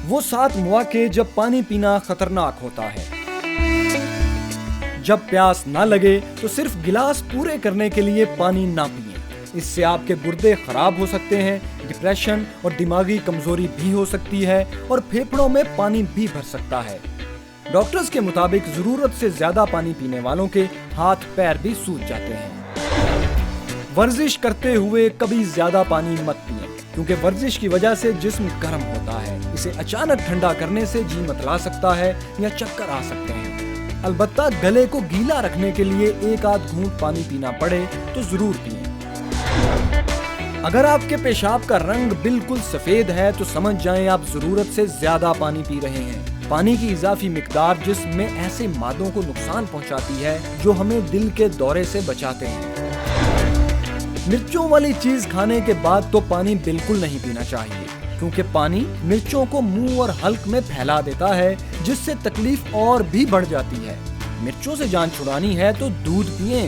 وہ 7 مواقع جب پانی پینا خطرناک ہوتا ہے۔ جب پیاس نہ لگے تو صرف گلاس پورے کرنے کے لیے پانی نہ پئیں، اس سے آپ کے گردے خراب ہو سکتے ہیں، ڈپریشن اور دماغی کمزوری بھی ہو سکتی ہے اور پھیپھڑوں میں پانی بھی بھر سکتا ہے۔ ڈاکٹرز کے مطابق ضرورت سے زیادہ پانی پینے والوں کے ہاتھ پیر بھی سوج جاتے ہیں۔ ورزش کرتے ہوئے کبھی زیادہ پانی مت پئیں، کیونکہ ورزش کی وجہ سے جسم گرم ہوتا ہے، اسے اچانک ٹھنڈا کرنے سے جی متلا سکتا ہے یا چکر آ سکتے ہیں۔ البتہ گلے کو گیلا رکھنے کے لیے 1-8 گھونٹ پانی پینا پڑے تو ضرور پئیں۔ اگر آپ کے پیشاب کا رنگ بالکل سفید ہے تو سمجھ جائیں آپ ضرورت سے زیادہ پانی پی رہے ہیں۔ پانی کی اضافی مقدار جسم میں ایسے مادوں کو نقصان پہنچاتی ہے جو ہمیں دل کے دورے سے بچاتے ہیں۔ مرچوں والی چیز کھانے کے بعد تو پانی بالکل نہیں پینا چاہیے، کیونکہ پانی مرچوں کو منہ اور حلق میں پھیلا دیتا ہے، جس سے تکلیف اور بھی بڑھ جاتی ہے۔ مرچوں سے جان چھڑانی ہے تو دودھ پئیں۔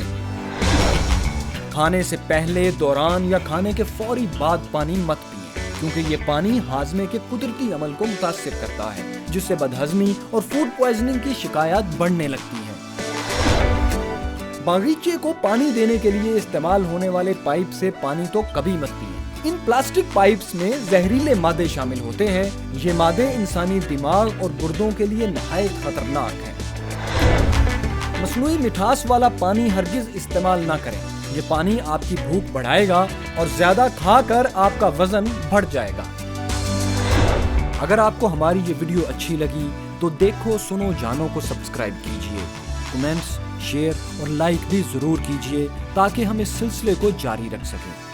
کھانے سے پہلے، دوران یا کھانے کے فوری بعد پانی مت پئیں، کیونکہ یہ پانی ہاضمے کے قدرتی عمل کو متاثر کرتا ہے، جس سے بدہضمی اور فوڈ پوائزننگ کی شکایات بڑھنے لگتی ہیں۔ باغیچے کو پانی دینے کے لیے استعمال ہونے والے پائپ سے پانی تو کبھی مت پئیں۔ ان پلاسٹک پائپس میں زہریلے مادے شامل ہوتے ہیں۔ یہ مادے انسانی دماغ اور گردوں کے لیے نہایت خطرناک ہیں۔ مصنوعی مٹھاس والا پانی ہرگز استعمال نہ کریں، یہ پانی آپ کی بھوک بڑھائے گا اور زیادہ کھا کر آپ کا وزن بڑھ جائے گا۔ اگر آپ کو ہماری یہ ویڈیو اچھی لگی تو دیکھو سنو جانو کو سبسکرائب کیجئے، کمنٹس، شیئر اور لائک بھی ضرور کیجئے تاکہ ہم اس سلسلے کو جاری رکھ سکیں۔